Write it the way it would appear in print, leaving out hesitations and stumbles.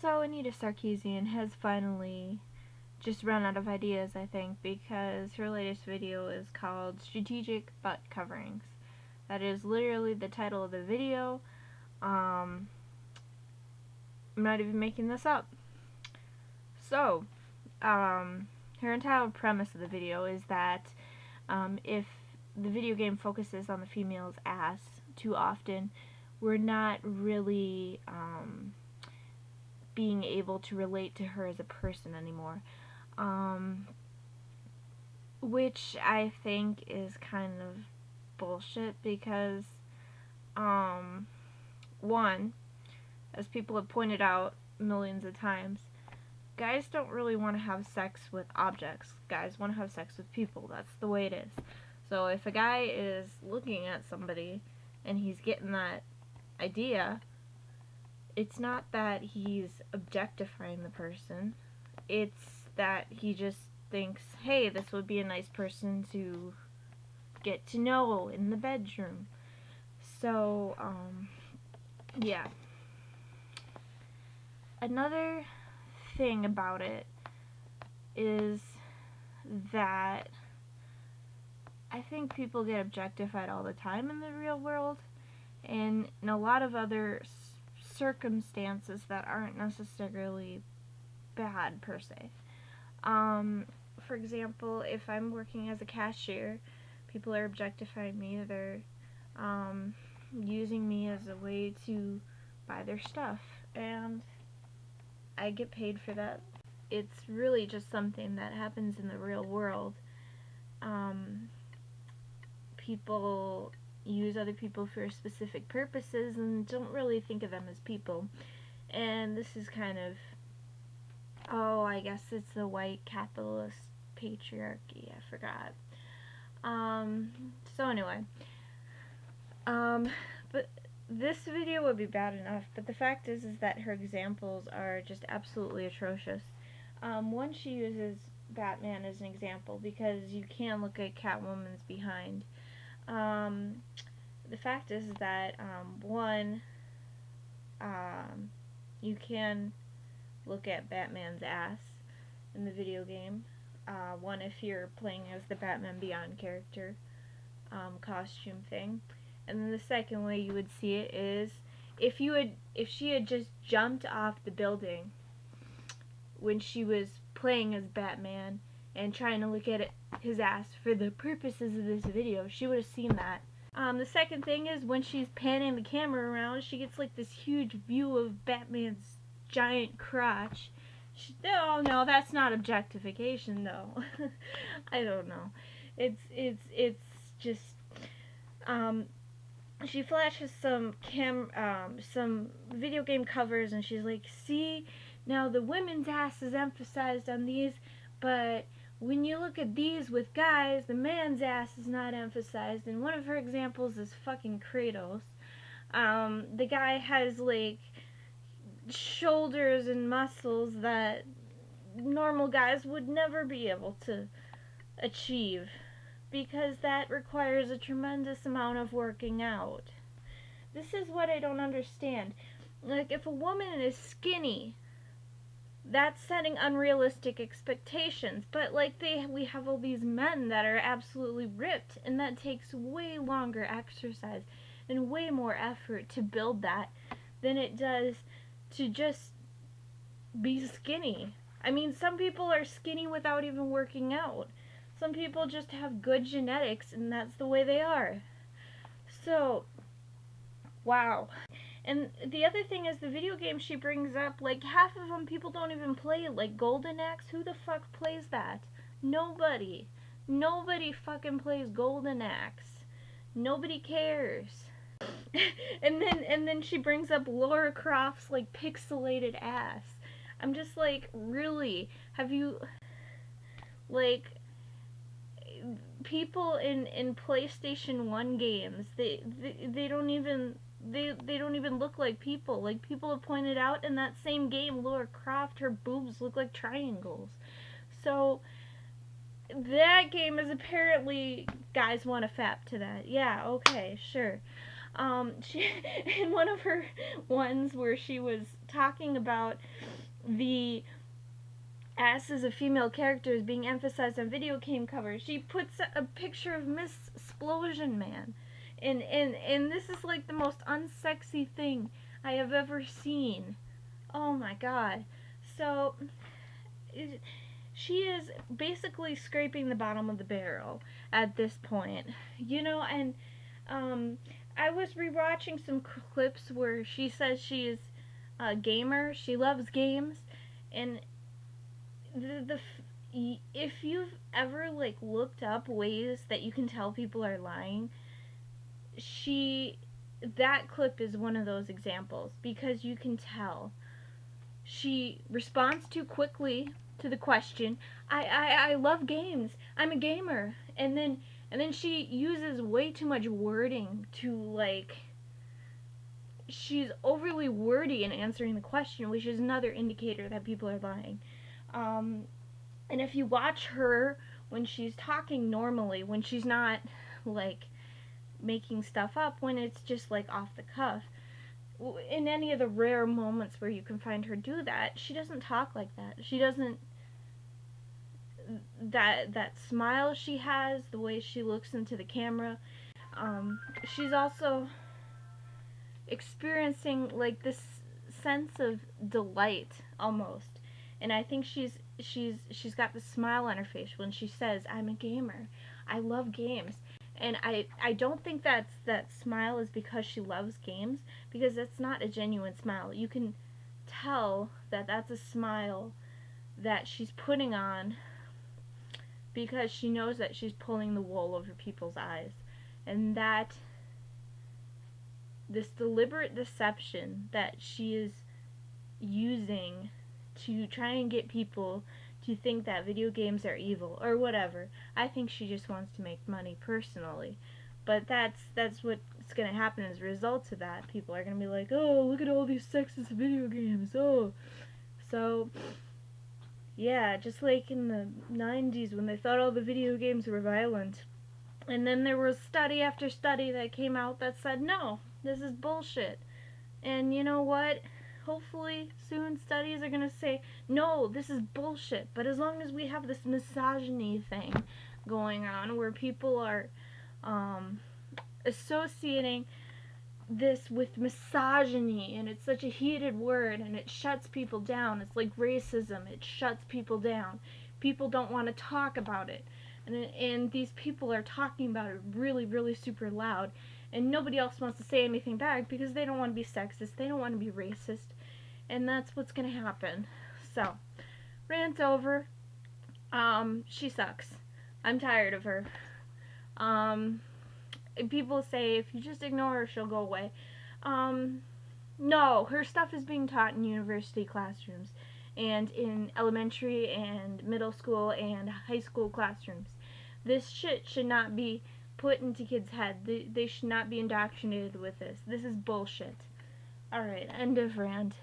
So Anita Sarkeesian has finally just run out of ideas, I think, because her latest video is called Strategic Butt Coverings. That is literally the title of the video. I'm not even making this up. So, her entire premise of the video is that if the video game focuses on the female's ass too often, we're not really being able to relate to her as a person anymore. Which I think is kind of bullshit because, one, as people have pointed out millions of times, guys don't really want to have sex with objects. Guys want to have sex with people. That's the way it is. So if a guy is looking at somebody and he's getting that idea, it's not that he's objectifying the person. It's that he just thinks, hey, this would be a nice person to get to know in the bedroom. So, yeah. Another thing about it is that I think people get objectified all the time in the real world, and in a lot of other circumstances that aren't necessarily bad per se. For example, if I'm working as a cashier, people are objectifying me. They're using me as a way to buy their stuff, and I get paid for that. It's really just something that happens in the real world. People use other people for specific purposes and don't really think of them as people. And this is kind of, I guess it's the white capitalist patriarchy. I forgot. So anyway, but this video would be bad enough, but the fact is that her examples are just absolutely atrocious. One, she uses Batman as an example because you can look at Catwoman's behind. The fact is that, one, you can look at Batman's ass in the video game. One, if you're playing as the Batman Beyond character, costume thing. And then the second way you would see it is if she had just jumped off the building when she was playing as Batman and trying to look at his ass for the purposes of this video, she would have seen that. The second thing is when she's panning the camera around, she gets like this huge view of Batman's giant crotch. No, that's not objectification though. I don't know. It's just, she flashes some video game covers and she's like, see, now the women's ass is emphasized on these, but when you look at these with guys, the man's ass is not emphasized. And one of her examples is fucking Kratos. The guy has like shoulders and muscles that normal guys would never be able to achieve because that requires a tremendous amount of working out. This is what I don't understand. Like, if a woman is skinny, that's setting unrealistic expectations, but like we have all these men that are absolutely ripped, and that takes way longer exercise and way more effort to build that than it does to just be skinny. I mean, some people are skinny without even working out. Some people just have good genetics and that's the way they are. So, wow. And the other thing is the video game she brings up, like half of them people don't even play it. Like Golden Axe, who the fuck plays that? Nobody. Nobody fucking plays Golden Axe. Nobody cares. and then she brings up Lara Croft's like pixelated ass. I'm just like, really? Have you, like, people in PlayStation 1 games, they don't even look like people. Like, people have pointed out in that same game, Lara Croft, her boobs look like triangles. So that game is apparently, guys want to fap to that. Yeah, okay, sure. She, in one of her ones where she was talking about the ass as a female character is being emphasized on video game covers. She puts a picture of Miss Explosion Man. And this is like the most unsexy thing I have ever seen. Oh my god. So, she is basically scraping the bottom of the barrel at this point. And I was rewatching some clips where she says she is a gamer, she loves games, and if you've ever like looked up ways that you can tell people are lying, she that clip is one of those examples, because you can tell she responds too quickly to the question. I love games. I'm a gamer. And then she uses way too much wording to like she's overly wordy in answering the question, which is another indicator that people are lying. Um, and if you watch her when she's talking normally, when she's not like making stuff up, when it's just like off the cuff, in any of the rare moments where you can find her do that, she doesn't talk like that. She doesn't that smile she has, the way she looks into the camera. She's also experiencing like this sense of delight almost, and I think she's got this smile on her face when she says, "I'm a gamer. I love games." And I don't think that smile is because she loves games, because that's not a genuine smile. You can tell that that's a smile that she's putting on because she knows that she's pulling the wool over people's eyes. And that this deliberate deception that she is using to try and get people to think that video games are evil or whatever. I think she just wants to make money personally. But that's what's going to happen as a result of that. People are going to be like, "Oh, look at all these sexist video games." Oh. So, yeah, just like in the 90s when they thought all the video games were violent. And then there was study after study that came out that said, "No, this is bullshit." And you know what? Hopefully soon studies are going to say, "No, this is bullshit." But as long as we have this misogyny thing going on where people are associating this with misogyny, and it's such a heated word, and it shuts people down. It's like racism. It shuts people down. People don't want to talk about it. And these people are talking about it really, really super loud. And nobody else wants to say anything back because they don't want to be sexist. They don't want to be racist. And that's what's going to happen. So, rant over. She sucks. I'm tired of her. People say if you just ignore her, she'll go away. No, her stuff is being taught in university classrooms and in elementary and middle school and high school classrooms. This shit should not be put into kids' head. They should not be indoctrinated with this. This is bullshit. Alright, end of rant.